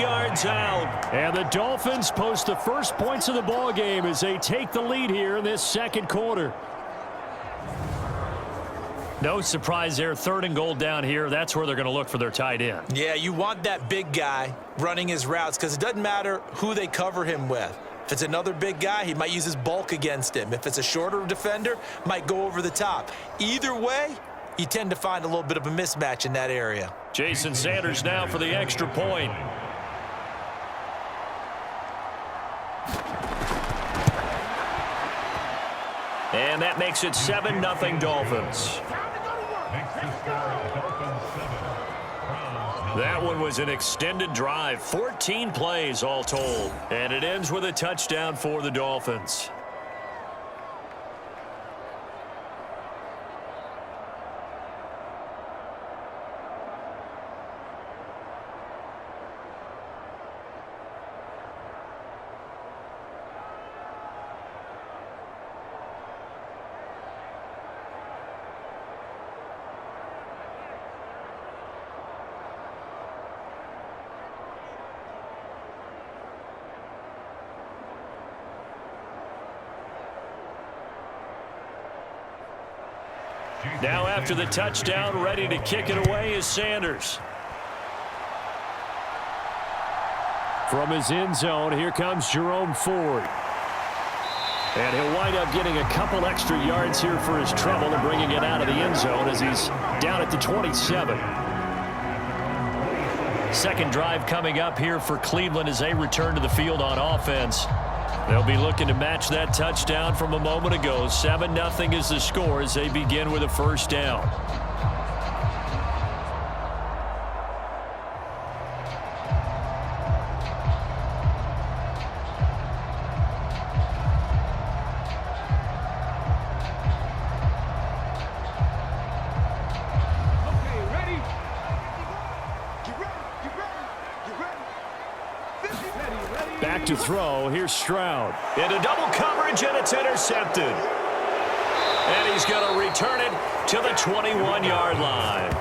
yards out. And the Dolphins post the first points of the ball game as they take the lead here in this second quarter. No surprise there, 3rd and goal down here. That's where they're going to look for their tight end. Yeah, you want that big guy running his routes because it doesn't matter who they cover him with. If it's another big guy, he might use his bulk against him. If it's a shorter defender, might go over the top. Either way, you tend to find a little bit of a mismatch in that area. Jason Sanders now for the extra point. And that makes it 7-0 Dolphins. That one was an extended drive, 14 plays all told. And it ends with a touchdown for the Dolphins. Now after the touchdown, ready to kick it away is Sanders. From his end zone, here comes Jerome Ford. And he'll wind up getting a couple extra yards here for his trouble and bringing it out of the end zone as he's down at the 27. Second drive coming up here for Cleveland as they return to the field on offense. They'll be looking to match that touchdown from a moment ago. 7-0 is the score as they begin with a first down. Back to throw. Here's Stroud. Into double coverage, and it's intercepted. And he's going to return it to the 21-yard line.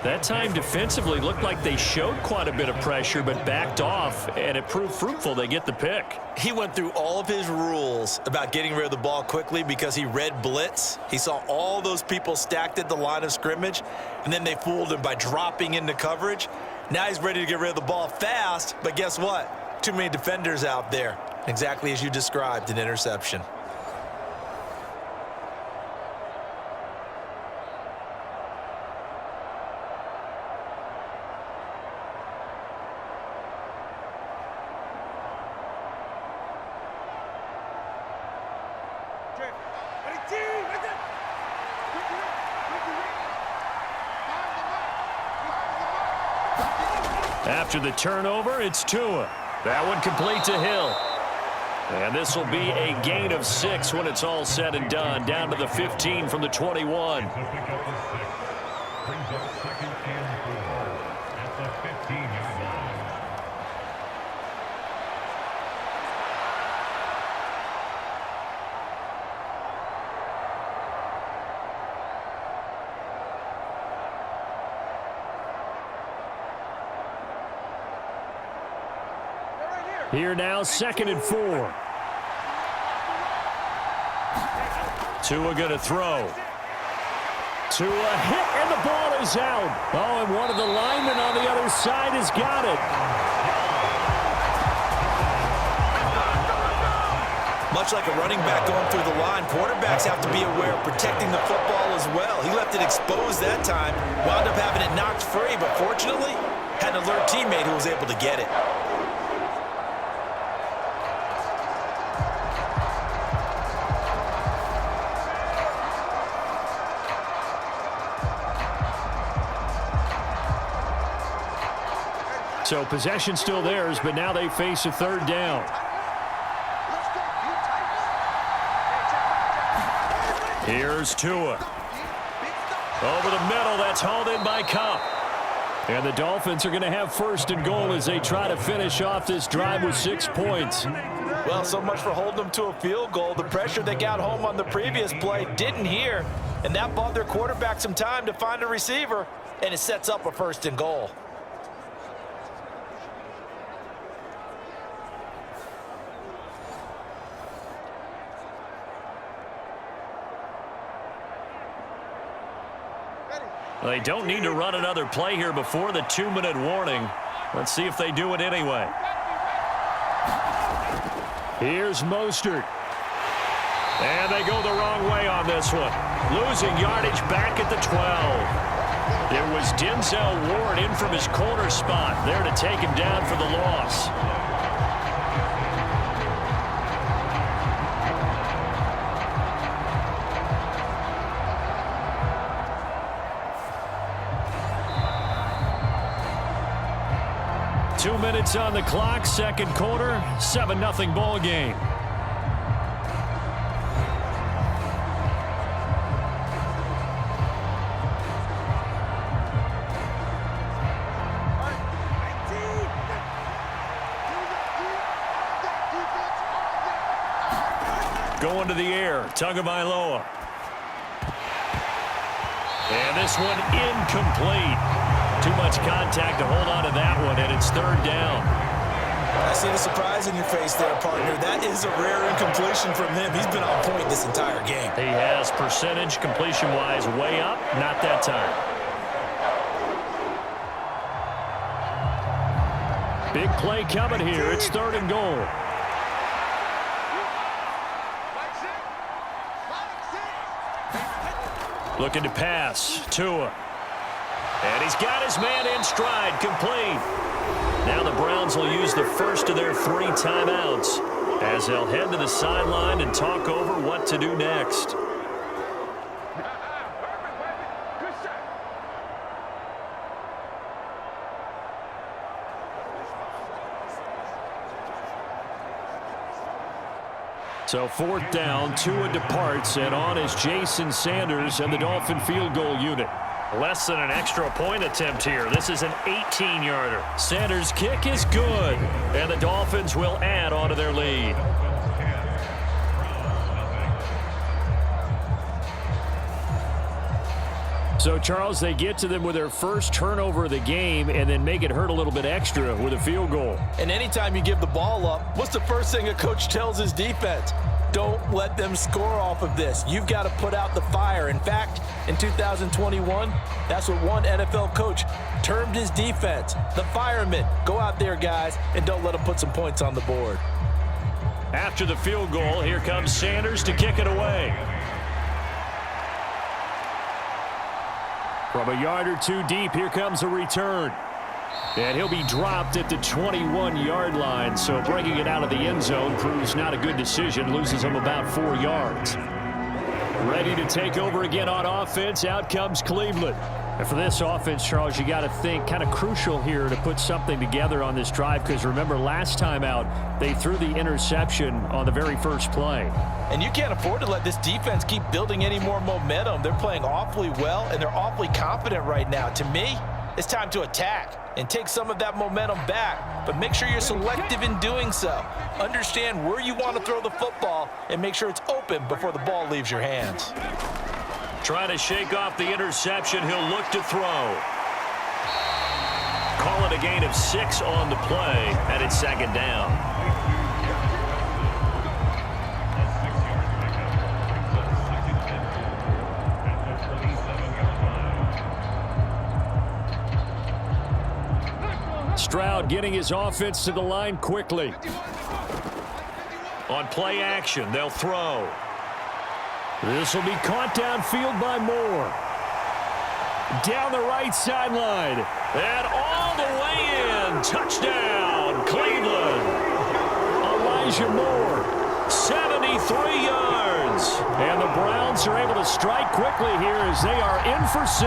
That time defensively looked like they showed quite a bit of pressure but backed off, and it proved fruitful. They get the pick. He went through all of his rules about getting rid of the ball quickly because he read blitz. He saw all those people stacked at the line of scrimmage, and then they fooled him by dropping into coverage. Now he's ready to get rid of the ball fast, but guess what? Too many defenders out there. Exactly as you described, an interception. After the turnover, it's Tua. That one complete to Hill. And this will be a gain of 6 when it's all said and done. Down to the 15 from the 21. Here now, 2nd and 4. Tua going to throw. Tua hit, and the ball is out. Oh, and one of the linemen on the other side has got it. Much like a running back going through the line, quarterbacks have to be aware of protecting the football as well. He left it exposed that time, wound up having it knocked free, but fortunately, had an alert teammate who was able to get it. So possession still theirs, but now they face a 3rd down. Here's Tua. Over the middle, that's hauled in by Cup. And the Dolphins are going to have 1st and goal as they try to finish off this drive with 6 points. Well, so much for holding them to a field goal. The pressure they got home on the previous play didn't hear, and that bought their quarterback some time to find a receiver, and it sets up a 1st and goal. They don't need to run another play here before the 2-minute warning. Let's see if they do it anyway. Here's Mostert. And they go the wrong way on this one. Losing yardage back at the 12. It was Denzel Ward in from his corner spot there to take him down for the loss. Two minutes on the clock, second quarter, 7-0 ball game. Going to the air, Tagovailoa. And this one incomplete. Too much contact to hold on to that one, and it's third down. I see the surprise in your face there, partner. That is a rare incompletion from him. He's been on point this entire game. He has percentage completion-wise way up, not that time. Big play coming here. It's third and goal. Looking to pass. Tua. And he's got his man in stride. Complete. Now the Browns will use the first of their 3 timeouts as they'll head to the sideline and talk over what to do next. So fourth down, Tua departs, and on is Jason Sanders and the Dolphin field goal unit. Less than an extra point attempt here. This is an 18-yarder. Sanders' kick is good, and the Dolphins will add on to their lead. So, Charles, they get to them with their first turnover of the game and then make it hurt a little bit extra with a field goal. And anytime you give the ball up, what's the first thing a coach tells his defense? Don't let them score off of this. You've got to put out the fire. In fact, in 2021, that's what one NFL coach termed his defense. The firemen. Go out there, guys, and don't let them put some points on the board. After the field goal, here comes Sanders to kick it away. From a yard or two deep, here comes a return. And he'll be dropped at the 21-yard line, so bringing it out of the end zone proves not a good decision, loses him about 4 yards. Ready to take over again on offense, out comes Cleveland. And for this offense, Charles, you got to think kind of crucial here to put something together on this drive, because remember last time out, they threw the interception on the very first play. And you can't afford to let this defense keep building any more momentum. They're playing awfully well, and they're awfully confident right now. To me, it's time to attack and take some of that momentum back, but make sure you're selective in doing so. Understand where you want to throw the football and make sure it's open before the ball leaves your hands. Trying to shake off the interception, he'll look to throw. Call it a gain of 6 on the play, and it's second down. Stroud getting his offense to the line quickly. On play action, they'll throw. This will be caught downfield by Moore. Down the right sideline. And all the way in. Touchdown, Cleveland. Elijah Moore, 73 yards. And the Browns are able to strike quickly here as they are in for 6.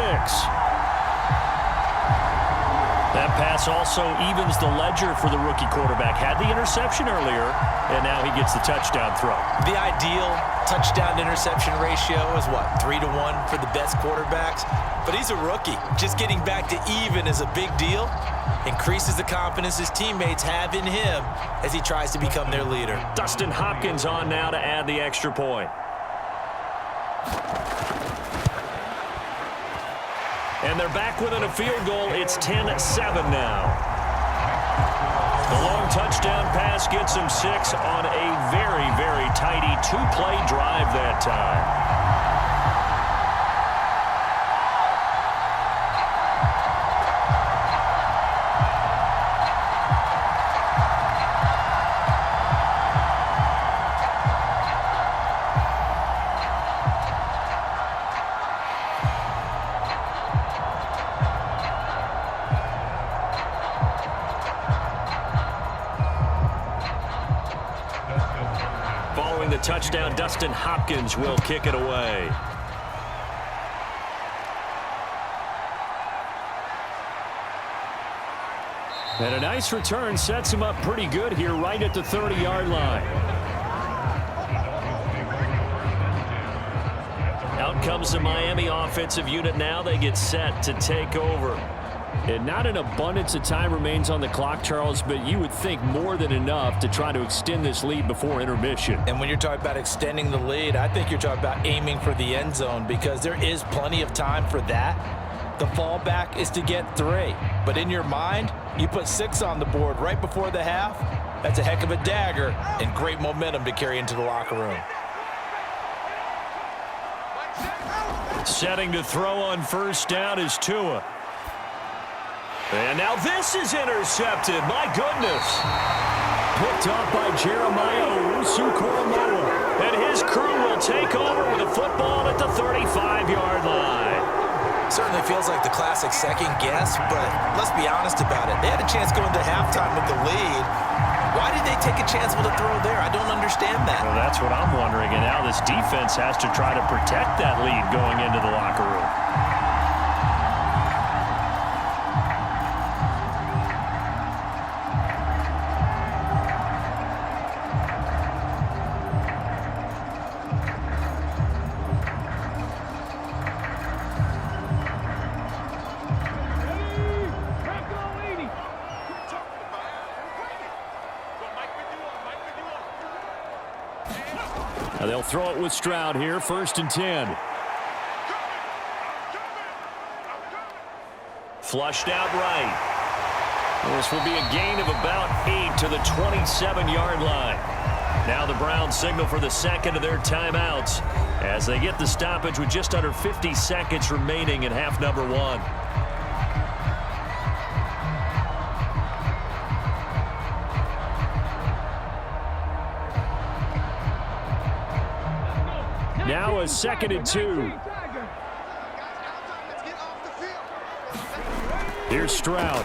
That pass also evens the ledger for the rookie quarterback. Had the interception earlier, and now he gets the touchdown throw. The ideal touchdown-interception ratio is, what, 3-1 for the best quarterbacks? But he's a rookie. Just getting back to even is a big deal. Increases the confidence his teammates have in him as he tries to become their leader. Dustin Hopkins on now to add the extra point. And they're back within a field goal. It's 10-7 now. The long touchdown pass gets him 6 on a very, very tidy 2-play drive that time. touchdown. Dustin Hopkins will kick it away. And a nice return sets him up pretty good here right at the 30-yard line. Out comes the Miami offensive unit now. They get set to take over. And not an abundance of time remains on the clock, Charles, but you would think more than enough to try to extend this lead before intermission. And when you're talking about extending the lead, I think you're talking about aiming for the end zone because there is plenty of time for that. The fallback is to get 3. But in your mind, you put 6 on the board right before the half. That's a heck of a dagger and great momentum to carry into the locker room. Setting to throw on first down is Tua. And now this is intercepted. My goodness. Picked off by Jeremiah Owusu-Koramoah. And his crew will take over with a football at the 35-yard line. Certainly feels like the classic second guess, but let's be honest about it. They had a chance going to halftime with the lead. Why did they take a chance with a throw there? I don't understand that. Well, that's what I'm wondering. And now this defense has to try to protect that lead going into the locker room. Now they'll throw it with Stroud here, 1st and 10. Flushed out right. This will be a gain of about 8 to the 27-yard line. Now the Browns signal for the second of their timeouts as they get the stoppage with just under 50 seconds remaining in half number 1. Now a 2nd and 2. Here's Stroud.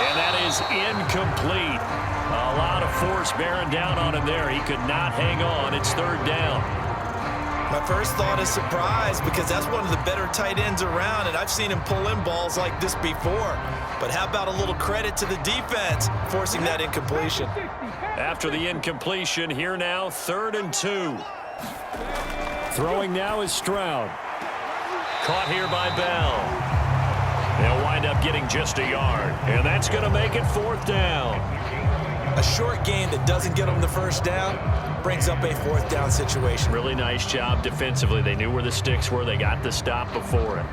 And that is incomplete. A lot of force bearing down on him there. He could not hang on. It's 3rd down. My first thought is surprise because that's one of the better tight ends around, and I've seen him pull in balls like this before. But how about a little credit to the defense forcing that incompletion? After the incompletion, here now, 3rd and 2. Throwing now is Stroud. Caught here by Bell. They'll wind up getting just a yard, and that's going to make it 4th down. A short gain that doesn't get them the first down brings up a 4th down situation. Really nice job defensively. They knew where the sticks were. They got the stop before it.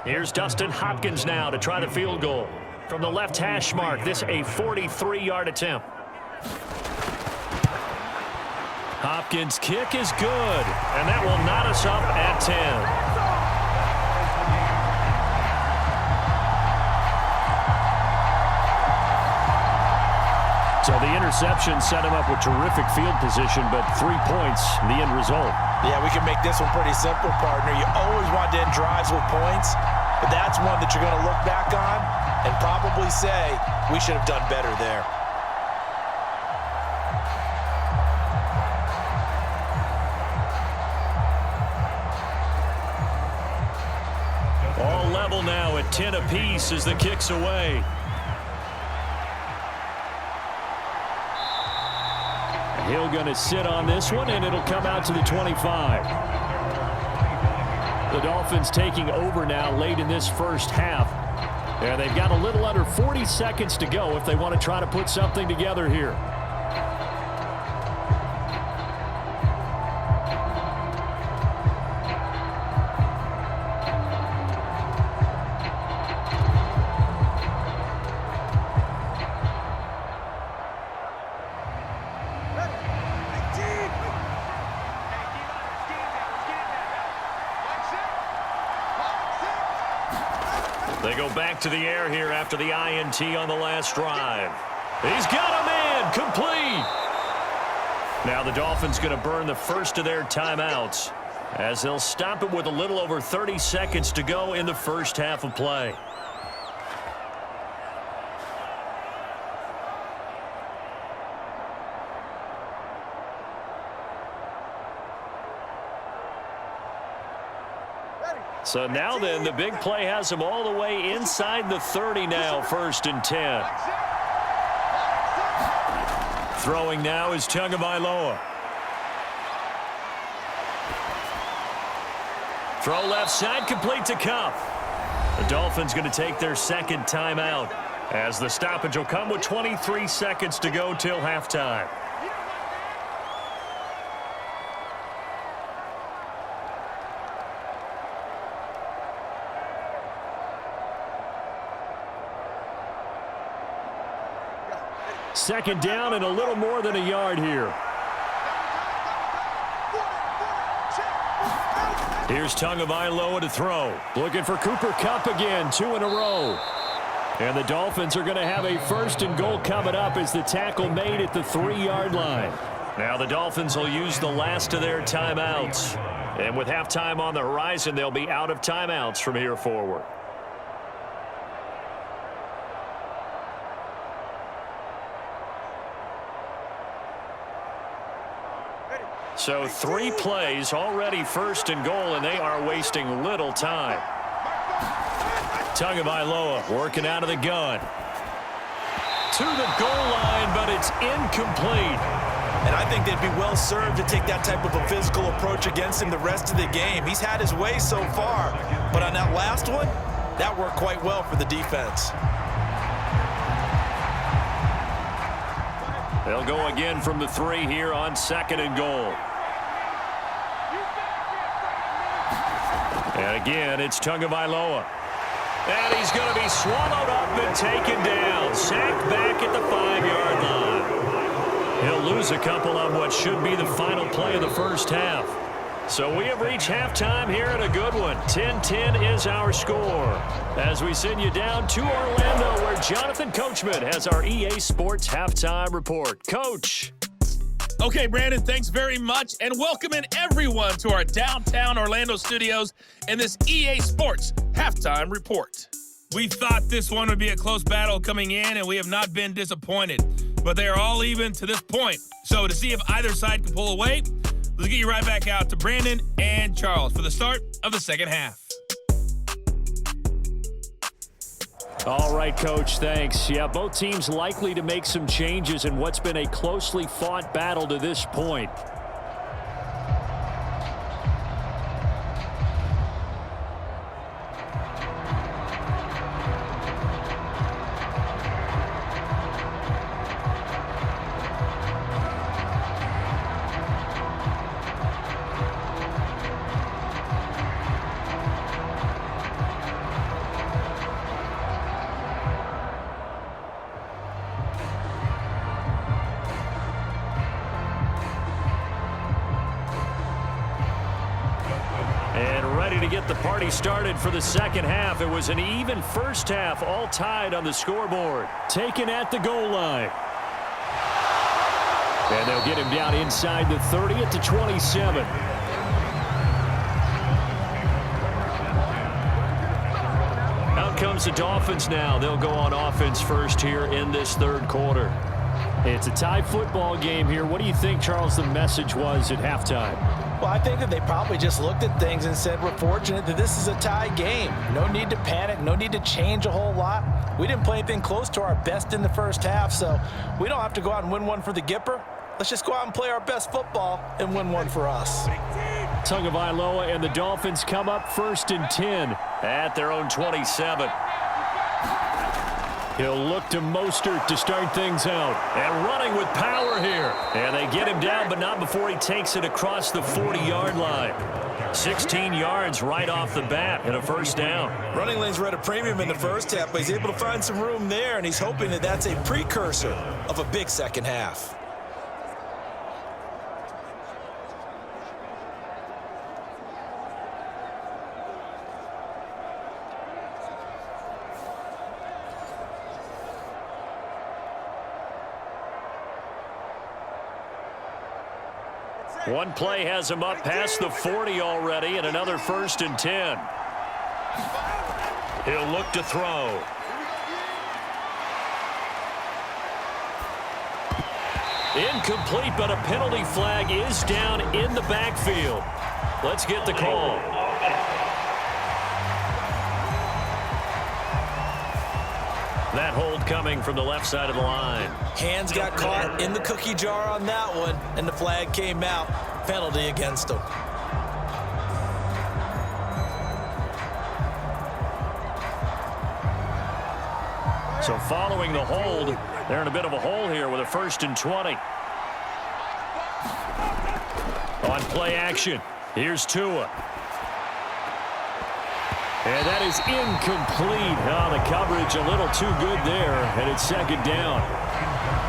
Here's Dustin Hopkins now to try the field goal. From the left hash mark, this a 43-yard attempt. Hopkins' kick is good, and that will knot us up at 10. So the interception set him up with terrific field position, but 3 points, the end result. Yeah, we can make this one pretty simple, partner. You always want to end drives with points, but that's one that you're going to look back on and probably say, we should have done better there. All level now at 10 apiece as the kick's away. Hill going to sit on this one, and it'll come out to the 25. The Dolphins taking over now late in this first half. And they've got a little under 40 seconds to go if they want to try to put something together here. They go back to the air here after the INT on the last drive. He's got a man, complete. Now the Dolphins going to burn the first of their timeouts. as they'll stop it with a little over 30 seconds to go in the first half of play. So now then, the big play has them all the way inside the 30 now, 1st and 10. Throwing now is Tagovailoa. Throw left side, complete to Kupp. The Dolphins going to take their second timeout, as the stoppage will come with 23 seconds to go till halftime. Second down and a little more than a yard here. Here's Tagovailoa to throw. Looking for Cooper Kupp again, 2 in a row. And the Dolphins are going to have a 1st and goal coming up as the tackle made at the 3-yard line. Now the Dolphins will use the last of their timeouts. And with halftime on the horizon, they'll be out of timeouts from here forward. So 3 plays, already 1st and goal, and they are wasting little time. Tagovailoa working out of the gun. To the goal line, but it's incomplete. And I think they'd be well served to take that type of a physical approach against him the rest of the game. He's had his way so far, but on that last one, that worked quite well for the defense. They'll go again from the 3 here on 2nd and goal. And again, it's Tagovailoa. And he's going to be swallowed up and taken down. Sacked back at the 5-yard line. He'll lose a couple on what should be the final play of the first half. So we have reached halftime here at a good one. 10-10 is our score. As we send you down to Orlando, where Jonathan Coachman has our EA Sports Halftime Report. Coach. Okay, Brandon, thanks very much, and welcome in everyone to our downtown Orlando studios and this EA Sports Halftime Report. We thought this one would be a close battle coming in, and we have not been disappointed. But they are all even to this point. So to see if either side can pull away, let's get you right back out to Brandon and Charles for the start of the second half. All right, Coach, thanks. Yeah, both teams likely to make some changes in what's been a closely fought battle to this point. To get the party started for the second half. It was an even first half, all tied on the scoreboard. Taken at the goal line. And they'll get him down inside the 30 at the 27. Out comes the Dolphins now. They'll go on offense first here in this third quarter. It's a tie football game here. What do you think, Charles, the message was at halftime? Well, I think that they probably just looked at things and said, we're fortunate that this is a tie game. No need to panic, no need to change a whole lot. We didn't play anything close to our best in the first half, so we don't have to go out and win one for the Gipper. Let's just go out and play our best football and win one for us. Tagovailoa and the Dolphins come up 1st and 10 at their own 27. He'll look to Mostert to start things out. And running with power here. And they get him down, but not before he takes it across the 40-yard line. 16 yards right off the bat and a first down. Running lanes were at a premium in the first half, but he's able to find some room there, and he's hoping that that's a precursor of a big second half. One play has him up past the 40 already, and another 1st and 10. He'll look to throw. Incomplete, but a penalty flag is down in the backfield. Let's get the call. That hold coming from the left side of the line. Hands got caught in the cookie jar on that one, and the flag came out. Penalty against him. So following the hold, they're in a bit of a hole here with a 1st and 20. On play action, here's Tua. And that is incomplete. Oh, the coverage a little too good there, and it's 2nd down.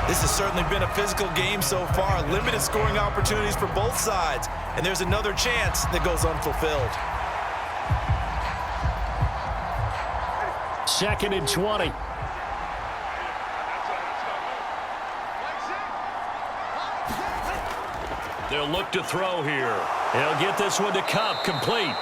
This has certainly been a physical game so far. Limited scoring opportunities for both sides, and there's another chance that goes unfulfilled. 2nd and 20. They'll look to throw here. He'll get this one to Cup, complete.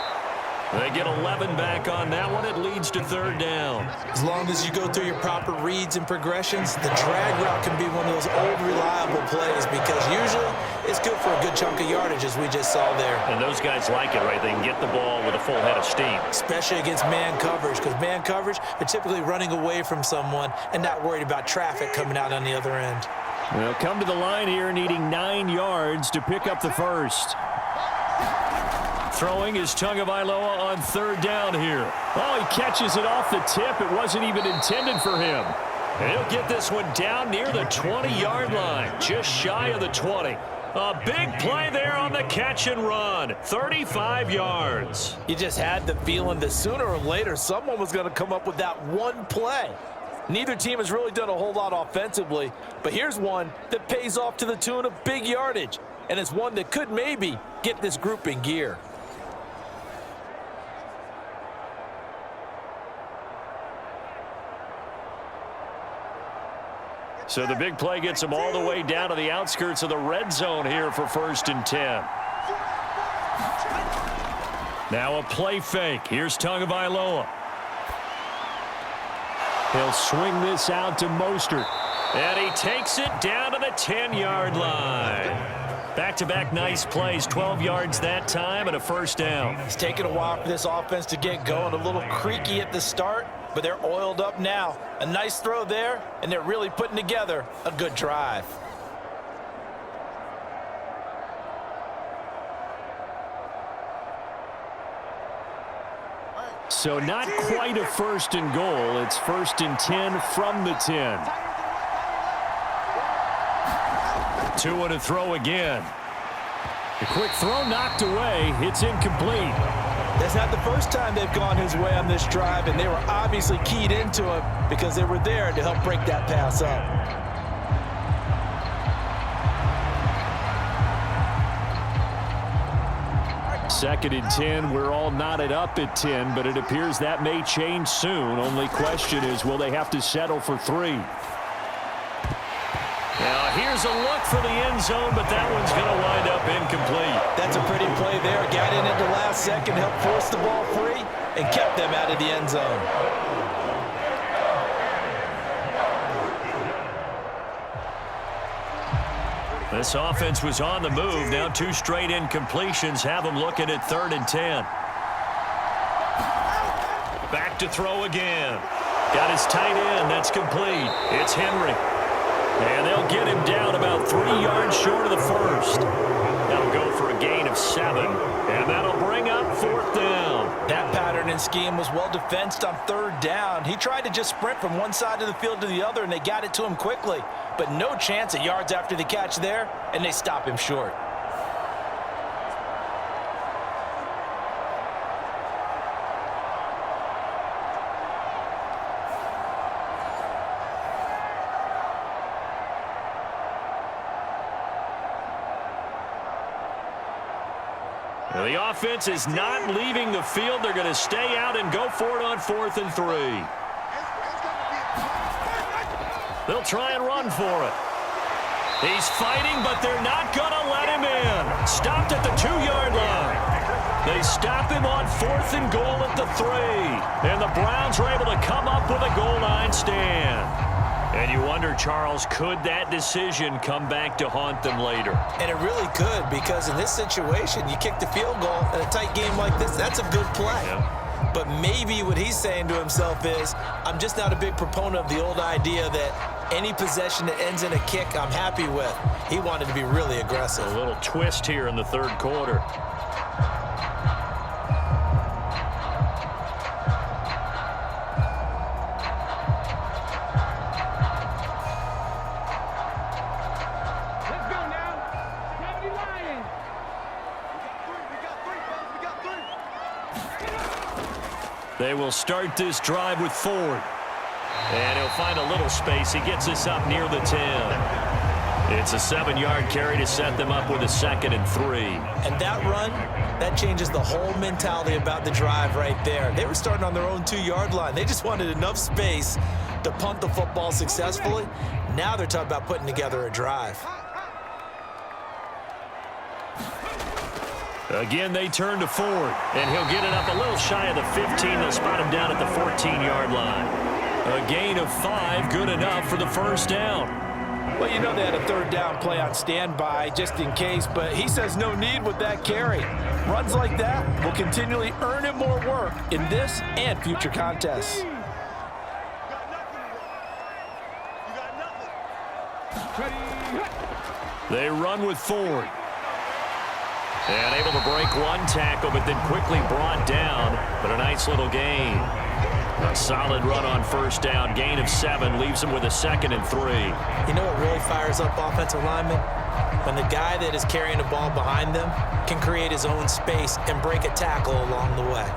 They get 11 back on that one. It leads to 3rd down. As long as you go through your proper reads and progressions, the drag route can be one of those old reliable plays because usually it's good for a good chunk of yardage, as we just saw there. And those guys like it, right? They can get the ball with a full head of steam. Especially against man coverage, because man coverage, they're typically running away from someone and not worried about traffic coming out on the other end. They'll come to the line here needing 9 yards to pick up the 1st. Throwing is Tagovailoa on 3rd down here. Oh, he catches it off the tip. It wasn't even intended for him. And he'll get this one down near the 20-yard line, just shy of the 20. A big play there on the catch and run. 35 yards. You just had the feeling that sooner or later someone was going to come up with that one play. Neither team has really done a whole lot offensively, but here's one that pays off to the tune of big yardage, and it's one that could maybe get this group in gear. So the big play gets them all the way down to the outskirts of the red zone here for 1st and 10. Now a play fake. Here's Tagovailoa. He'll swing this out to Mostert. And he takes it down to the 10-yard line. Back-to-back nice plays, 12 yards that time and a 1st down. It's taken a while for this offense to get going. A little creaky at the start, but they're oiled up now. A nice throw there, and they're really putting together a good drive. So not quite a 1st and goal. It's 1st and 10 from the 10. Tua to throw again. The quick throw knocked away. It's incomplete. That's not the first time they've gone his way on this drive, and they were obviously keyed into him because they were there to help break that pass up. Second and 10. We're all knotted up at 10, but it appears that may change soon. Only question is, will they have to settle for 3? Now here's a look for the end zone, but that one's going to wind up incomplete. That's a pretty play there. Got in at the last second, helped force the ball free, and kept them out of the end zone. This offense was on the move. Now 2 straight incompletions have them looking at 3rd and 10. Back to throw again. Got his tight end. That's complete. It's Henry. And they'll get him down about 3 yards short of the 1st. That'll go for a gain of 7. And that'll bring up 4th down. That pattern and scheme was well defensed on 3rd down. He tried to just sprint from one side of the field to the other, and they got it to him quickly. But no chance at yards after the catch there, and they stop him short. The offense is not leaving the field. They're going to stay out and go for it on 4th and 3. They'll try and run for it. He's fighting, but they're not going to let him in. Stopped at the 2-yard line. They stop him on 4th and goal at the 3. And the Browns are able to come up with a goal line stand. And you wonder, Charles, could that decision come back to haunt them later? And it really could, because in this situation, you kick the field goal in a tight game like this, that's a good play. Yeah. But maybe what he's saying to himself is, I'm just not a big proponent of the old idea that any possession that ends in a kick I'm happy with. He wanted to be really aggressive. A little twist here in the 3rd quarter. They will start this drive with Ford. And he'll find a little space. He gets us up near the 10. It's a 7-yard carry to set them up with a 2nd and 3. And that run, that changes the whole mentality about the drive right there. They were starting on their own 2-yard line. They just wanted enough space to punt the football successfully. Now they're talking about putting together a drive. Again, they turn to Ford, and he'll get it up a little shy of the 15. They'll spot him down at the 14-yard line. A gain of 5, good enough for the first down. Well, you know they had a 3rd down play on standby just in case, but he says no need with that carry. Runs like that will continually earn him more work in this and future contests. They run with Ford. And able to break one tackle, but then quickly brought down. But a nice little gain. A solid run on first down. Gain of 7 leaves him with a 2nd and 3. You know what really fires up offensive linemen? When the guy that is carrying the ball behind them can create his own space and break a tackle along the way.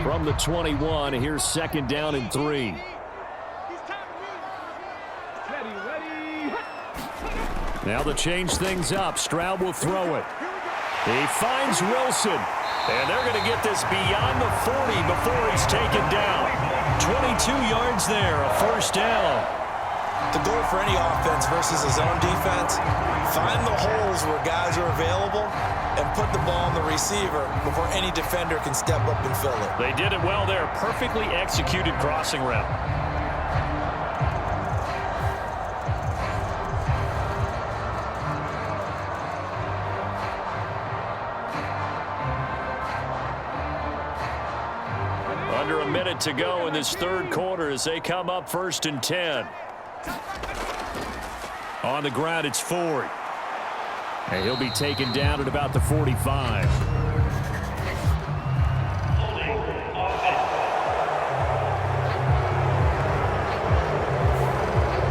From the 21, here's 2nd down and 3. Now to change things up, Stroud will throw it. He finds Wilson, and they're going to get this beyond the 40 before he's taken down. 22 yards there, a first down. The goal for any offense versus his own defense, find the holes where guys are available and put the ball on the receiver before any defender can step up and fill it. They did it well there. Perfectly executed crossing route. Under a minute to go in this 3rd quarter as they come up 1st and 10. On the ground, it's Ford. And he'll be taken down at about the 45.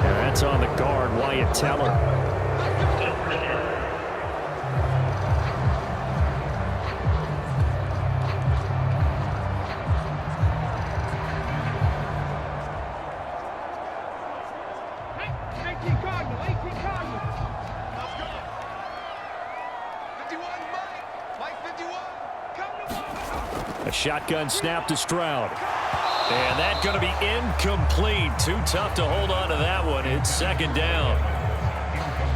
And that's on the guard, Wyatt Teller. A shotgun snap to Stroud. And that's going to be incomplete. Too tough to hold on to that one. It's 2nd down.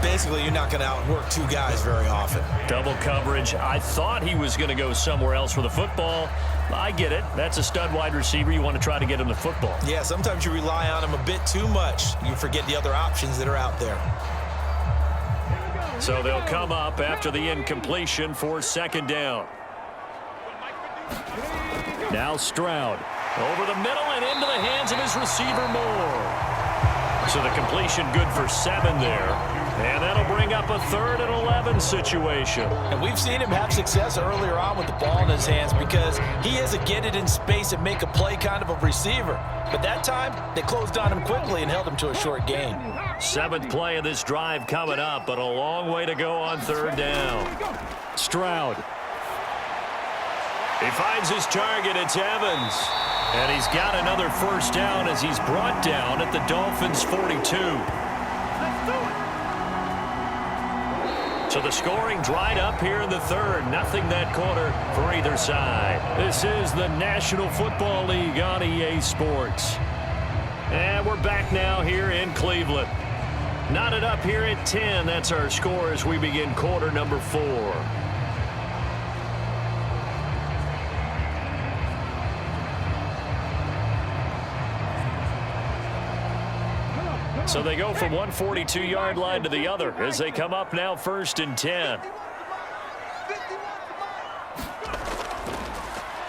Basically, you're not going to outwork 2 guys very often. Double coverage. I thought he was going to go somewhere else for the football. I get it. That's a stud wide receiver. You want to try to get him the football. Yeah, sometimes you rely on him a bit too much. You forget the other options that are out there. So they'll come up after the incompletion for 2nd down. Now Stroud over the middle and into the hands of his receiver Moore. So the completion good for 7 there. And that'll bring up a 3rd and 11 situation. And we've seen him have success earlier on with the ball in his hands because he is a get it in space and make a play kind of a receiver. But that time, they closed on him quickly and held him to a short gain. 7th play of this drive coming up, but a long way to go on 3rd down. Stroud. He finds his target. It's Evans. And he's got another first down as he's brought down at the Dolphins' 42. So the scoring dried up here in the third. Nothing that quarter for either side. This is the National Football League on EA Sports. And we're back now here in Cleveland. Knotted up here at 10. That's our score as we begin quarter number 4. So they go from one 42-yard line to the other as they come up now 1st and 10.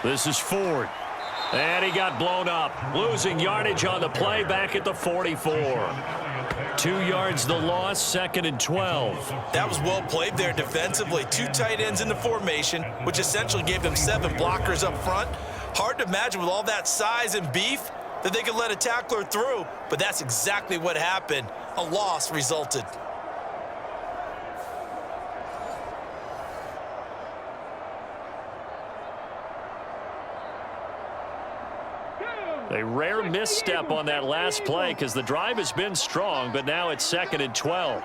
This is Ford. And he got blown up. Losing yardage on the play back at the 44. 2 yards the loss, 2nd and 12. That was well played there defensively. 2 tight ends in the formation, which essentially gave them 7 blockers up front. Hard to imagine with all that size and beef that they could let a tackler through, but that's exactly what happened. A loss resulted. A rare misstep on that last play because the drive has been strong, but now it's 2nd and 12.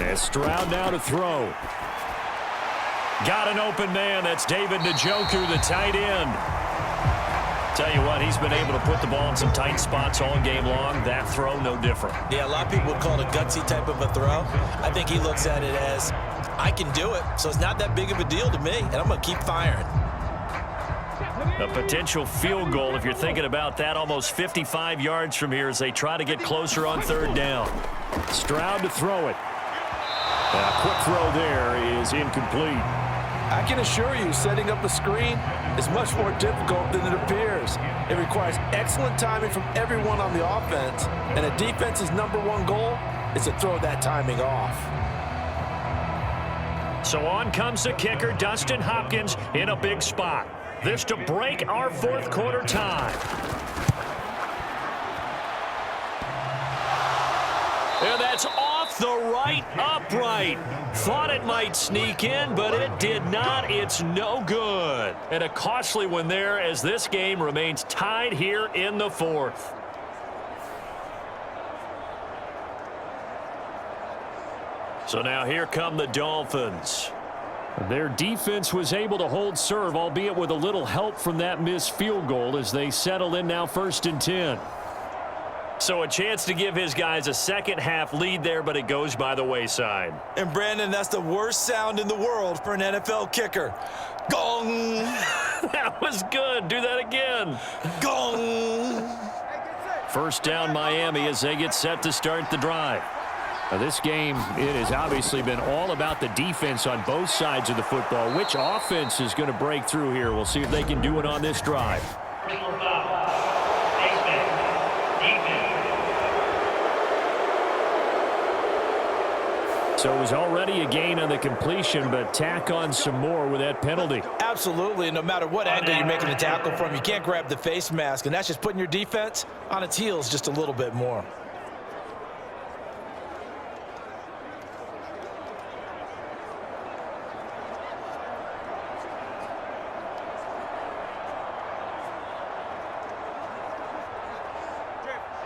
And Stroud now to throw. Got an open man. That's David Njoku, the tight end. Tell you what, he's been able to put the ball in some tight spots all game long. That throw, no different. Yeah, a lot of people would call it a gutsy type of a throw. I think he looks at it as, I can do it, so it's not that big of a deal to me, and I'm going to keep firing. A potential field goal, if you're thinking about that, almost 55 yards from here as they try to get closer on 3rd down. Stroud to throw it. A quick throw there is incomplete. I can assure you, setting up a screen is much more difficult than it appears. It requires excellent timing from everyone on the offense, and a defense's #1 goal is to throw that timing off. So on comes the kicker, Dustin Hopkins, in a big spot. This to break our 4th quarter tie. And that's off the right upright. Thought it might sneak in, but it did not. It's no good. And a costly one there as this game remains tied here in the 4th. So now here come the Dolphins. Their defense was able to hold serve, albeit with a little help from that missed field goal as they settle in now 1st and 10. So a chance to give his guys a second-half lead there, but it goes by the wayside. And, Brandon, that's the worst sound in the world for an NFL kicker. Gong! That was good. Do that again. Gong! 1st down Miami as they get set to start the drive. Now this game, it has obviously been all about the defense on both sides of the football. Which offense is going to break through here? We'll see if they can do it on this drive. So it was already a gain on the completion, but tack on some more with that penalty. Absolutely. No matter what angle you're making a tackle from, you can't grab the face mask, and that's just putting your defense on its heels just a little bit more.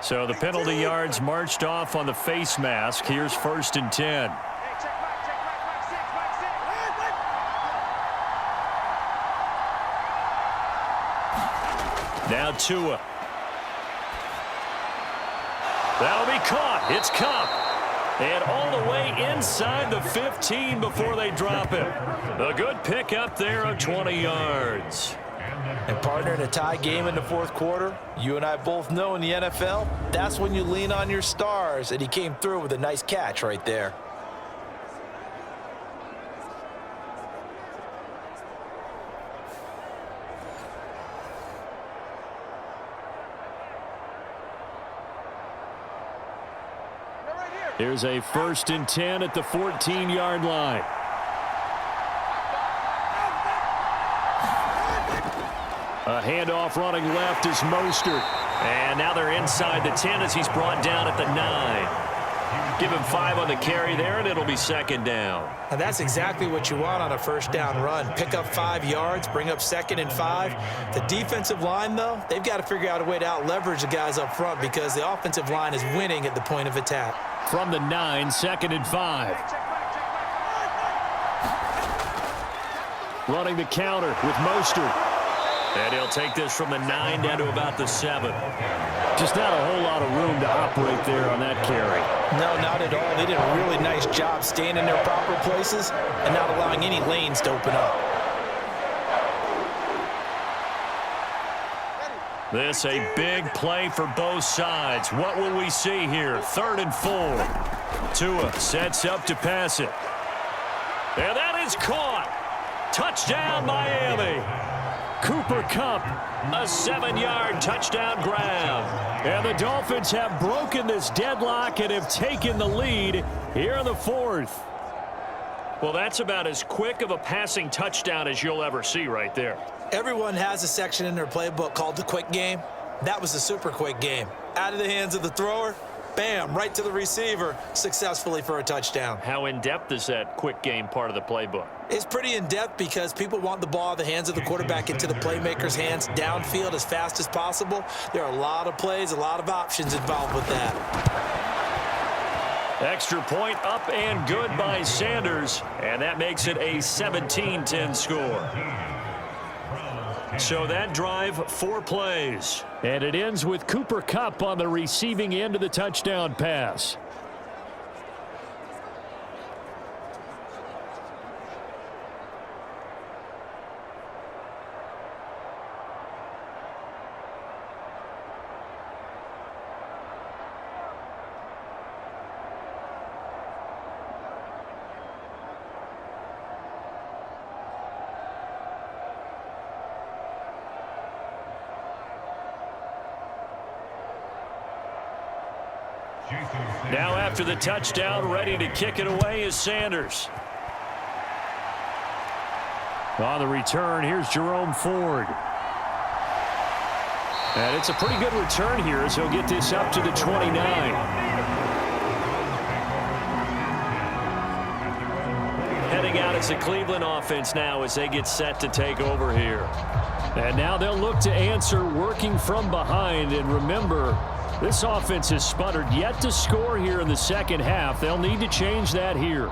So the penalty yards marched off on the face mask. Here's 1st and 10. Now Tua. That'll be caught. It's Cup. And all the way inside the 15 before they drop it. A good pickup there of 20 yards. And, partner, in a tie game in the 4th quarter, you and I both know in the NFL, that's when you lean on your stars, and he came through with a nice catch right there. Here's a 1st and 10 at the 14-yard line. A handoff running left is Mostert. And now they're inside the 10 as he's brought down at the 9. Give him 5 on the carry there, and it'll be 2nd down. And that's exactly what you want on a 1st down run. Pick up 5 yards, bring up 2nd and 5. The defensive line, though, they've got to figure out a way to out-leverage the guys up front because the offensive line is winning at the point of attack. From the 9, 2nd and 5. Running the counter with Mostert. And he'll take this from the 9 down to about the 7. Just not a whole lot of room to operate there on that carry. No, not at all. They did a really nice job staying in their proper places and not allowing any lanes to open up. This a big play for both sides. What will we see here? 3rd and 4. Tua sets up to pass it. And that is caught. Touchdown, Miami. Cooper Kupp, a 7-yard touchdown grab. And the Dolphins have broken this deadlock and have taken the lead here in the 4th. Well, that's about as quick of a passing touchdown as you'll ever see right there. Everyone has a section in their playbook called the quick game. That was the super quick game. Out of the hands of the thrower, bam, right to the receiver, successfully for a touchdown. How in-depth is that quick game part of the playbook? It's pretty in-depth because people want the ball out of the hands of the quarterback into the playmaker's hands downfield as fast as possible. There are a lot of plays, a lot of options involved with that. Extra point up and good by Sanders, and that makes it a 17-10 score. So that drive, 4 plays. And it ends with Cooper Kupp on the receiving end of the touchdown pass. Now after the touchdown, ready to kick it away is Sanders. On the return, here's Jerome Ford. And it's a pretty good return here as he'll get this up to the 29. Heading out as the Cleveland offense now as they get set to take over here. And now they'll look to answer working from behind. And remember, this offense has sputtered yet to score here in the second half. They'll need to change that here.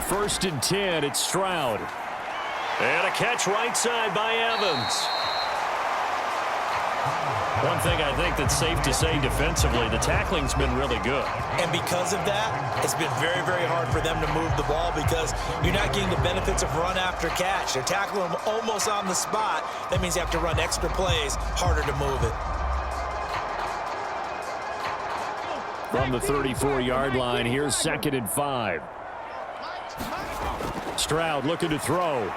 First and 10, it's Stroud. And a catch right side by Evans. One thing I think that's safe to say defensively, the tackling's been really good. And because of that, it's been very, very hard for them to move the ball because you're not getting the benefits of run after catch. They're tackling them almost on the spot. That means you have to run extra plays, harder to move it. From the 34-yard line, here's 2nd and 5. Stroud looking to throw.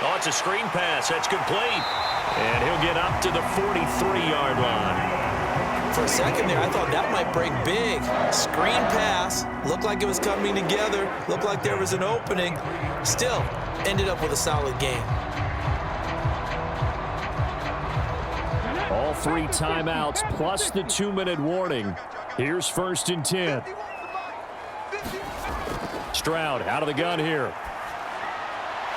Oh, it's a screen pass. That's complete. And he'll get up to the 43-yard line. For a second there, I thought that might break big. Screen pass. Looked like it was coming together. Looked like there was an opening. Still, ended up with a solid game. All 3 timeouts plus the 2-minute warning. Here's 1st and 10. Stroud out of the gun here.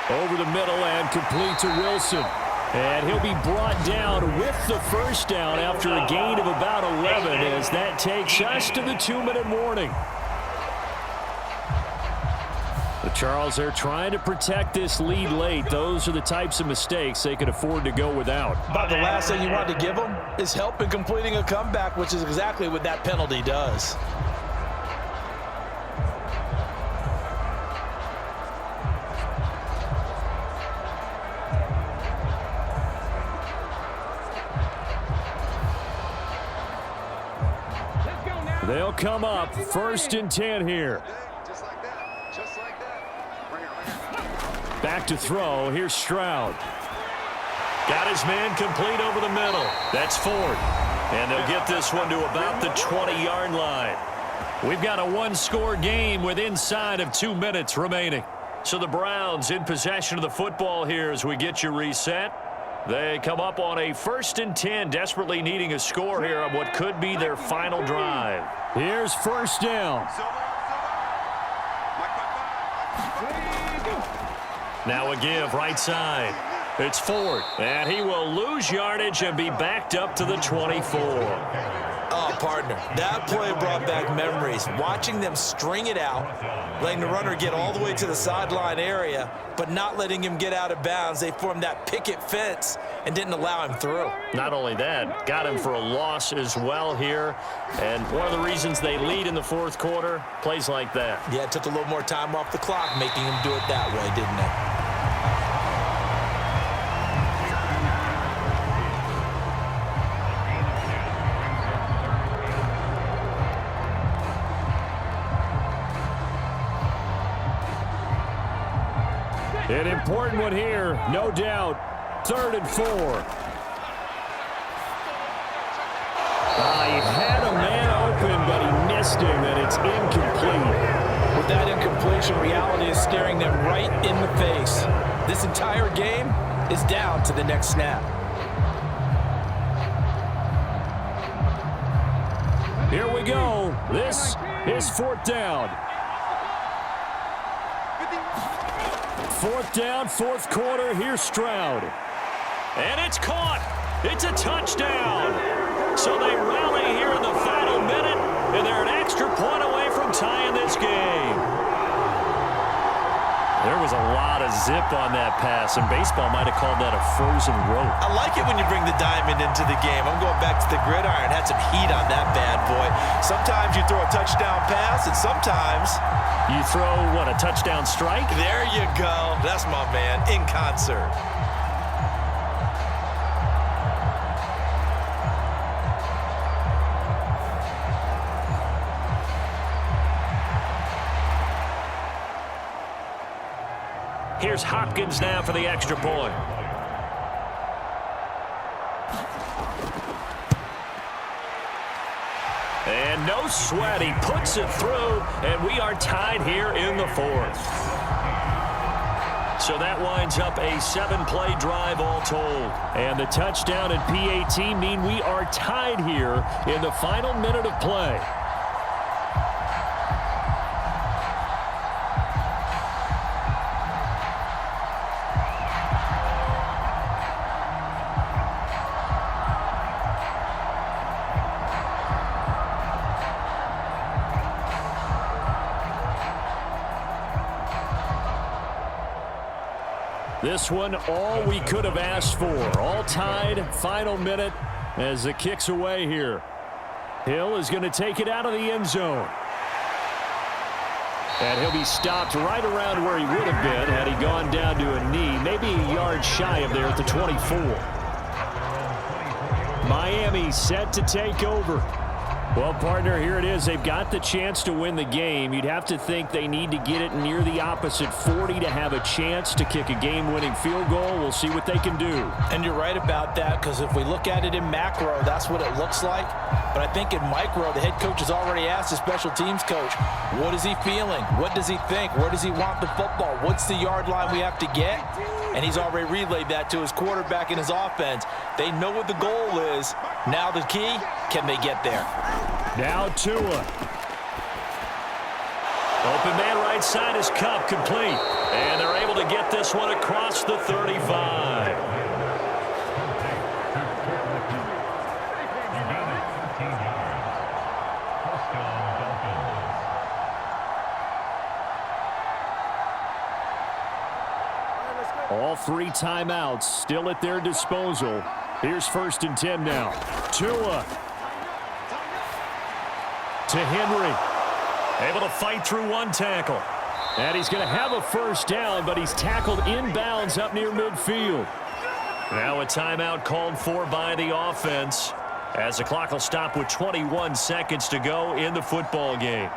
Over the middle and complete to Wilson. And he'll be brought down with the first down after a gain of about 11 as that takes us to the 2-minute warning. The Charles, they're trying to protect this lead late. Those are the types of mistakes they could afford to go without. About the last thing you want to give them is help in completing a comeback, which is exactly what that penalty does. They'll come up 1st and 10 here. Back to throw. Here's Stroud. Got his man complete over the middle. That's Ford. And they'll get this one to about the 20-yard line. We've got a 1-score game with inside of 2 minutes remaining. So the Browns in possession of the football here as we get you reset. They come up on a 1st and 10, desperately needing a score here on what could be their final drive. Here's 1st down. Now a give right side. It's Ford, and he will lose yardage and be backed up to the 24. Oh, partner, that play brought back memories. Watching them string it out, letting the runner get all the way to the sideline area, but not letting him get out of bounds. They formed that picket fence and didn't allow him through. Not only that, got him for a loss as well here. And one of the reasons they lead in the 4th quarter, plays like that. Yeah, it took a little more time off the clock, making him do it that way, didn't it? An important one here, no doubt. 3rd and 4. He had a man open, but he missed him, and it's incomplete. With that incompletion, reality is staring them right in the face. This entire game is down to the next snap. Here we go. This is 4th down. 4th down, 4th quarter. Here's Stroud. And it's caught. It's a touchdown. So they rally here in the final minute, and they're an extra point away from tying this game. There was a lot of zip on that pass, and baseball might have called that a frozen rope. I like it when you bring the diamond into the game. I'm going back to the gridiron. Had some heat on that bad boy. Sometimes you throw a touchdown pass, and sometimes you throw, what, a touchdown strike? There you go. That's my man, in concert. Here's Hopkins now for the extra point. And no sweat. He puts it through, and we are tied here in the 4th. So that winds up a 7-play drive all told. And the touchdown and PAT mean we are tied here in the final minute of play. This one, all we could have asked for. All tied, final minute as the kick's away here. Hill is going to take it out of the end zone. And he'll be stopped right around where he would have been had he gone down to a knee, maybe a yard shy of there at the 24. Miami set to take over. Well, partner, here it is. They've got the chance to win the game. You'd have to think they need to get it near the opposite 40 to have a chance to kick a game-winning field goal. We'll see what they can do. And you're right about that, because if we look at it in macro, that's what it looks like. But I think in micro, the head coach has already asked the special teams coach, what is he feeling? What does he think? Where does he want the football? What's the yard line we have to get? And he's already relayed that to his quarterback and his offense. They know what the goal is. Now the key, can they get there? Now Tua. Open man right side is Cup, complete. And they're able to get this one across the 35. All 3 timeouts still at their disposal. Here's 1st and 10 now. Tua. To Henry. Able to fight through one tackle. And he's going to have a 1st down, but he's tackled inbounds up near midfield. Now a timeout called for by the offense, as the clock will stop with 21 seconds to go in the football game.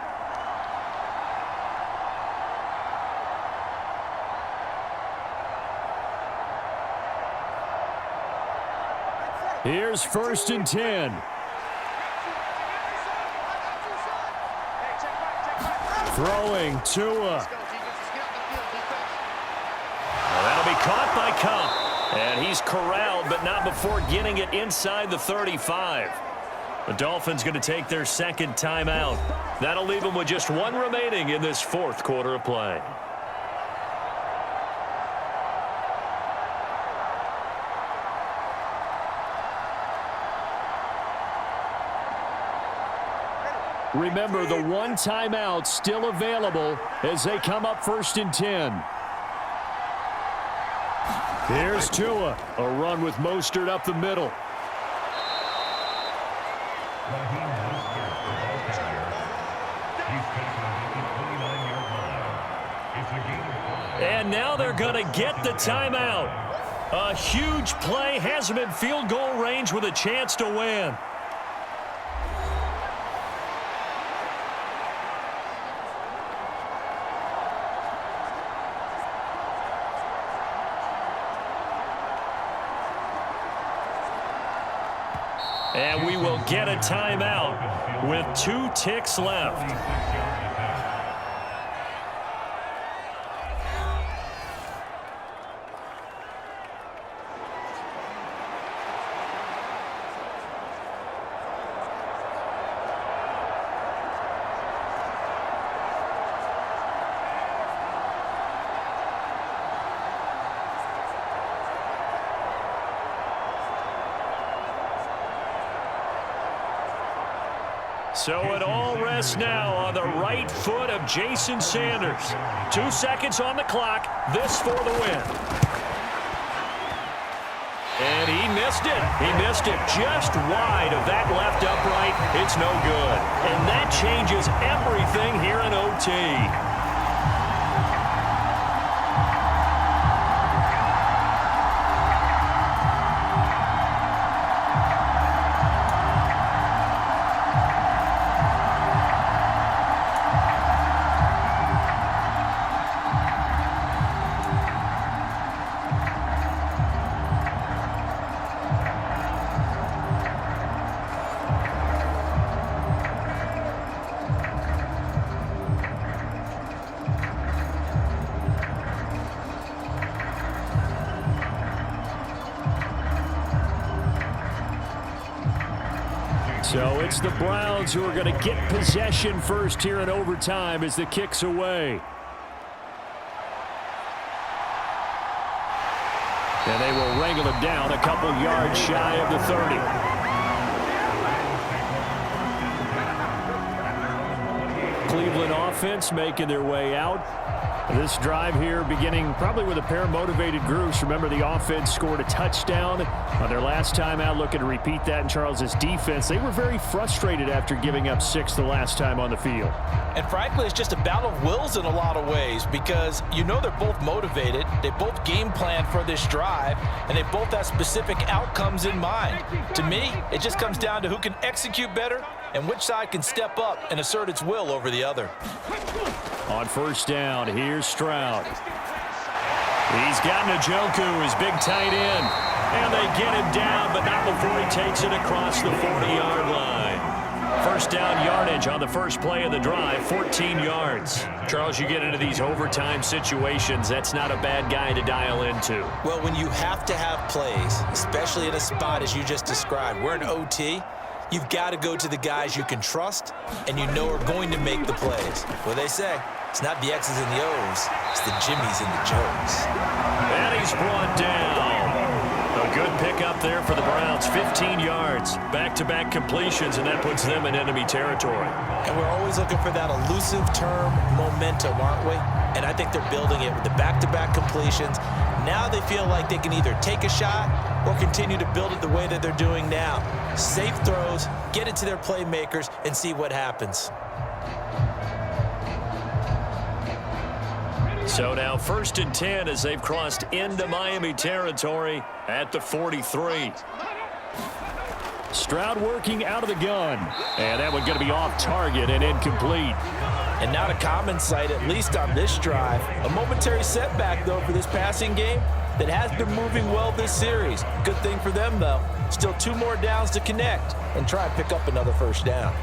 Here's 1st and 10. Throwing Tua. Well, that'll be caught by Cup. And he's corralled, but not before getting it inside the 35. The Dolphins going to take their second timeout. That'll leave them with just one remaining in this fourth quarter of play. Remember, the one timeout still available as they come up 1st and 10. Here's Tua. A run with Mostert up the middle. And now they're going to get the timeout. A huge play, has them in field goal range with a chance to win. And we will get a timeout with 2 ticks left. So it all rests now on the right foot of Jason Sanders. 2 seconds on the clock. This for the win. And he missed it. He missed it just wide of that left upright. It's no good. And that changes everything here in OT. So it's the Browns who are going to get possession first here in overtime as the kick's away. And they will wrangle him down a couple yards shy of the 30. Cleveland offense making their way out. This drive here beginning probably with a pair of motivated groups. Remember, the offense scored a touchdown on their last time out, looking to repeat that in Charles's defense. They were very frustrated after giving up 6 the last time on the field. And frankly, it's just a battle of wills in a lot of ways because you know they're both motivated. They both game plan for this drive, and they both have specific outcomes in mind. To me, it just comes down to who can execute better and which side can step up and assert its will over the other. On first down, here's Stroud. He's got Njoku, his big tight end. And they get him down, but not before he takes it across the 40-yard line. First down yardage on the first play of the drive, 14 yards. Charles, you get into these overtime situations, that's not a bad guy to dial into. Well, when you have to have plays, especially in a spot as you just described, we're in OT, you've got to go to the guys you can trust and you know are going to make the plays. What they say, it's not the X's and the O's, it's the Jimmies and the Joes. And he's brought down. A good pickup there for the Browns, 15 yards. Back-to-back completions, and that puts them in enemy territory. And we're always looking for that elusive term, momentum, aren't we? And I think they're building it with the back-to-back completions. Now they feel like they can either take a shot or continue to build it the way that they're doing now. Safe throws, get it to their playmakers, and see what happens. So now 1st and 10 as they've crossed into Miami territory at the 43. Stroud working out of the gun. And that one going to be off target and incomplete. And not a common sight, at least on this drive. A momentary setback, though, for this passing game that has been moving well this series. Good thing for them, though. Still 2 more downs to connect and try and pick up another first down.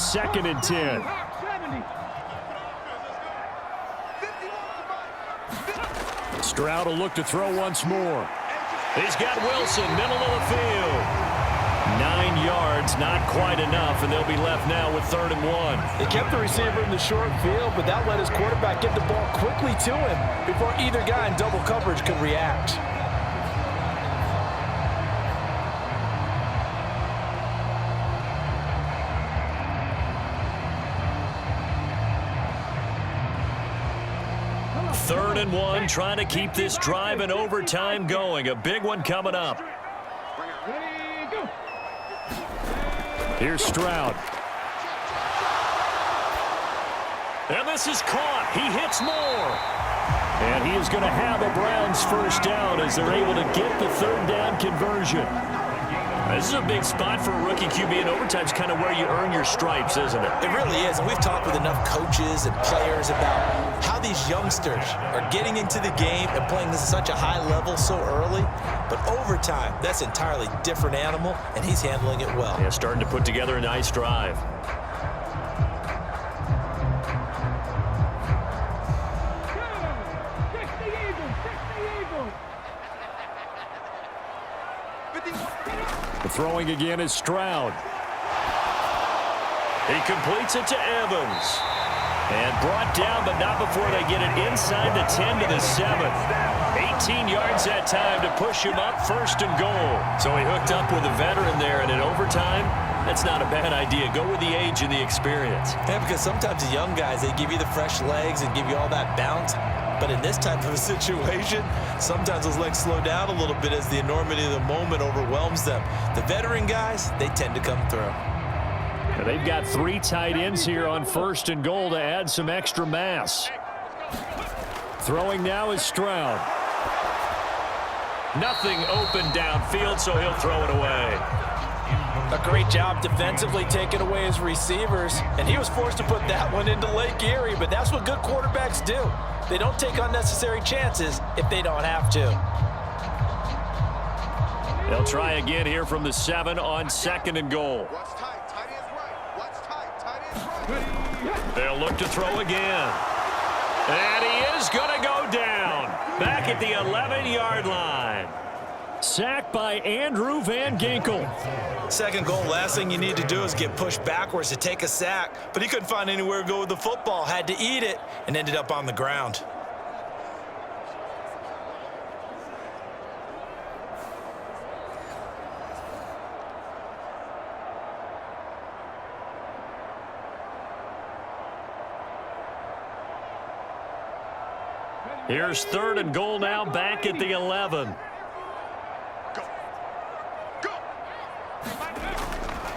2nd and 10. Stroud will look to throw once more. He's got Wilson, middle of the field. 9 yards, not quite enough, and they'll be left now with 3rd and 1. They kept the receiver in the short field, but that let his quarterback get the ball quickly to him before either guy in double coverage could react. Third and 1, trying to keep this drive in overtime going. A big one coming up. Here's Stroud. And this is caught. He hits more. And he is going to have a Browns first down as they're able to get the 3rd down conversion. This is a big spot for a rookie QB, and overtime is kind of where you earn your stripes, isn't it? It really is, and we've talked with enough coaches and players about how these youngsters are getting into the game and playing this at such a high level so early. But overtime, that's an entirely different animal, and he's handling it well. Yeah, starting to put together a nice drive. The throwing again is Stroud. He completes it to Evans. And brought down, but not before they get it inside the 10 to the 7. 18 yards that time to push him up, 1st and goal. So he hooked up with a veteran there, and in overtime, that's not a bad idea. Go with the age and the experience. Yeah, because sometimes the young guys, they give you the fresh legs and give you all that bounce. But in this type of a situation, sometimes those legs slow down a little bit as the enormity of the moment overwhelms them. The veteran guys, they tend to come through. And they've got 3 tight ends here on 1st and goal to add some extra mass. Throwing now is Stroud. Nothing open downfield, so he'll throw it away. A great job defensively taking away his receivers, and he was forced to put that one into Lake Erie, but that's what good quarterbacks do. They don't take unnecessary chances if they don't have to. They'll try again here from the 7 on 2nd and goal. They'll look to throw again. And he is going to go down. Back at the 11-yard line. Sacked by Andrew Van Ginkel. 2nd goal, last thing you need to do is get pushed backwards to take a sack. But he couldn't find anywhere to go with the football. Had to eat it and ended up on the ground. Here's 3rd and goal now, back at the 11.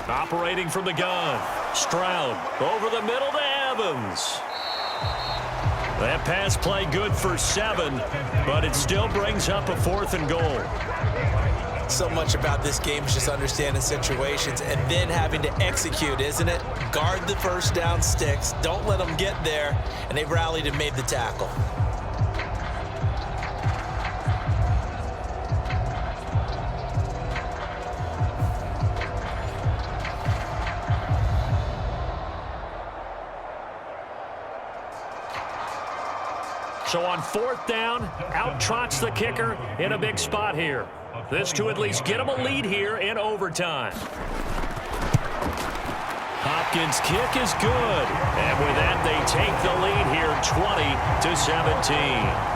Operating from the gun. Stroud over the middle to Evans. That pass play good for 7, but it still brings up a 4th and goal. So much about this game is just understanding situations and then having to execute, isn't it? Guard the 1st down sticks. Don't let them get there. And they rallied and made the tackle. So on 4th down, out trots the kicker in a big spot here. This to at least get him a lead here in overtime. Hopkins' kick is good. And with that, they take the lead here 20-17.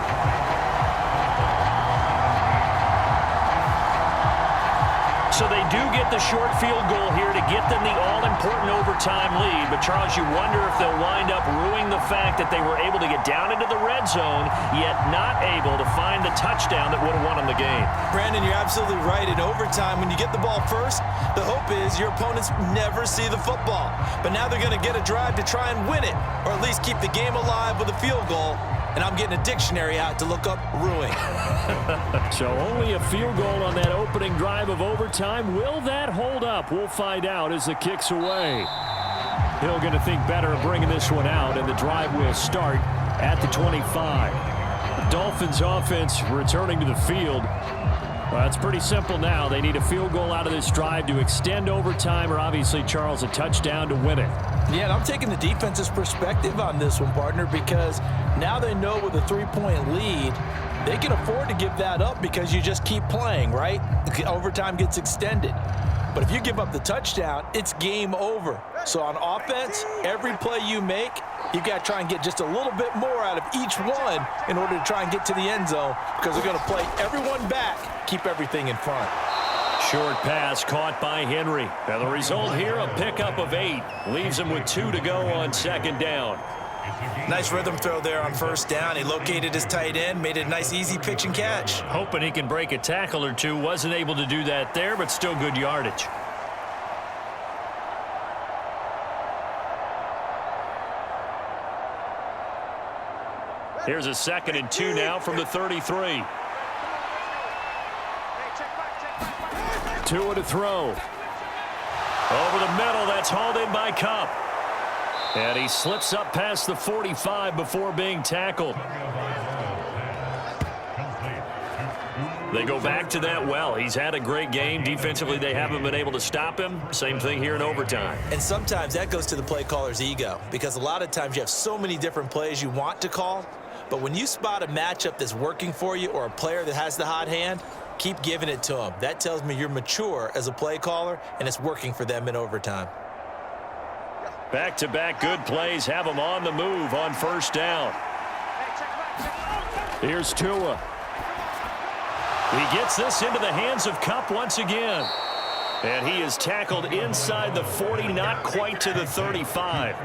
So they do get the short field goal here to get them the all-important overtime lead. But, Charles, you wonder if they'll wind up ruining the fact that they were able to get down into the red zone, yet not able to find the touchdown that would have won them the game. Brandon, you're absolutely right. In overtime, when you get the ball first, the hope is your opponents never see the football. But now they're going to get a drive to try and win it, or at least keep the game alive with a field goal. And I'm getting a dictionary out to look up ruin. So only a field goal on that opening drive of overtime. Will that hold up? We'll find out as the kick's away. Hill going to think better of bringing this one out, and the drive will start at the 25. The Dolphins offense returning to the field. Well, it's pretty simple now. They need a field goal out of this drive to extend overtime, or obviously, Charles, a touchdown to win it. Yeah, and I'm taking the defense's perspective on this one, partner, because now they know with a 3-point lead, they can afford to give that up because you just keep playing, right? Overtime gets extended. But if you give up the touchdown, it's game over. So on offense, every play you make, you've got to try and get just a little bit more out of each one in order to try and get to the end zone, because they're going to play everyone back, keep everything in front. Short pass caught by Henry. And the result here, a pickup of 8. Leaves him with 2 to go on second down. Nice rhythm throw there on first down. He located his tight end, made it a nice easy pitch and catch. Hoping he can break a tackle or two. Wasn't able to do that there, but still good yardage. Here's a 2nd and 2 now from the 33. Tua to throw. Over the middle, that's hauled in by Kupp. And he slips up past the 45 before being tackled. They go back to that well. He's had a great game. Defensively, they haven't been able to stop him. Same thing here in overtime. And sometimes that goes to the play caller's ego, because a lot of times you have so many different plays you want to call, but when you spot a matchup that's working for you or a player that has the hot hand, keep giving it to them. That tells me you're mature as a play caller, and it's working for them in overtime. Back-to-back good plays have him on the move on first down. Here's Tua. He gets this into the hands of Kupp once again. And he is tackled inside the 40, not quite to the 35.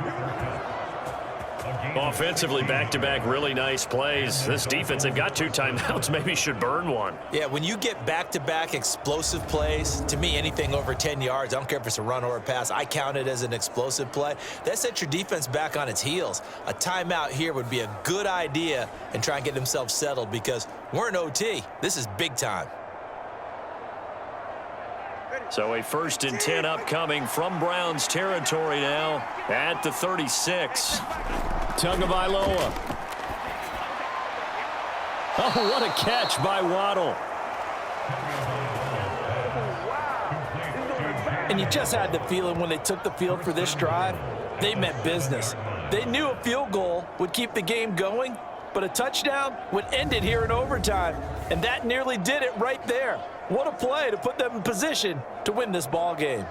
Offensively, back-to-back really nice plays. This defense, they've got 2 timeouts, maybe should burn one. Yeah, when you get back-to-back explosive plays, to me, anything over 10 yards, I don't care if it's a run or a pass, I count it as an explosive play. That sets your defense back on its heels. A timeout here would be a good idea and try and get themselves settled, because we're in OT. This is big time. So a 1st and 10 upcoming from Browns territory now at the 36. Tagovailoa. Oh, what a catch by Waddle. And you just had the feeling when they took the field for this drive, they meant business. They knew a field goal would keep the game going, but a touchdown would end it here in overtime, and that nearly did it right there. What a play to put them in position to win this ball game.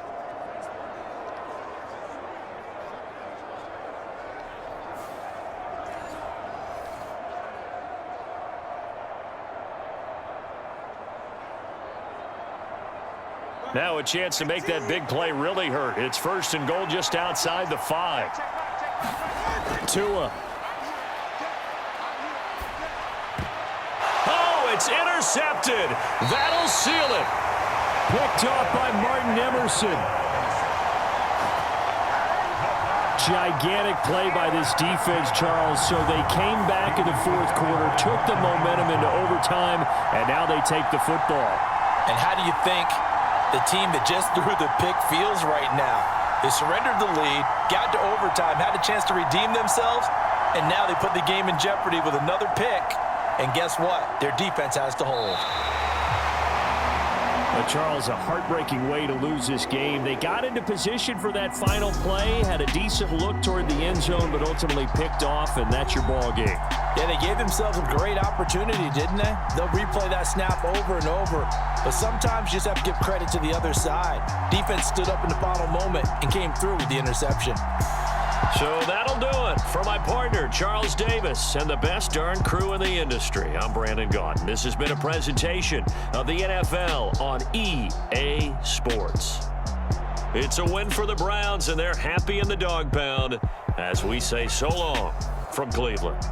Now a chance to make that big play really hurt. It's 1st and goal just outside the 5. Tua. Oh, it's intercepted. That'll seal it. Picked off by Martin Emerson. Gigantic play by this defense, Charles. So they came back in the 4th quarter, took the momentum into overtime, and now they take the football. And how do you think the team that just threw the pick feels right now? They surrendered the lead, got to overtime, had a chance to redeem themselves, and now they put the game in jeopardy with another pick. And guess what? Their defense has to hold. But Charles, a heartbreaking way to lose this game. They got into position for that final play, had a decent look toward the end zone, but ultimately picked off, and that's your ball game. Yeah, they gave themselves a great opportunity, didn't they? They'll replay that snap over and over. But sometimes you just have to give credit to the other side. Defense stood up in the final moment and came through with the interception. So that'll do it for my partner, Charles Davis, and the best darn crew in the industry. I'm Brandon Gaudin. This has been a presentation of the NFL on EA Sports. It's a win for the Browns, and they're happy in the dog pound as we say so long from Cleveland.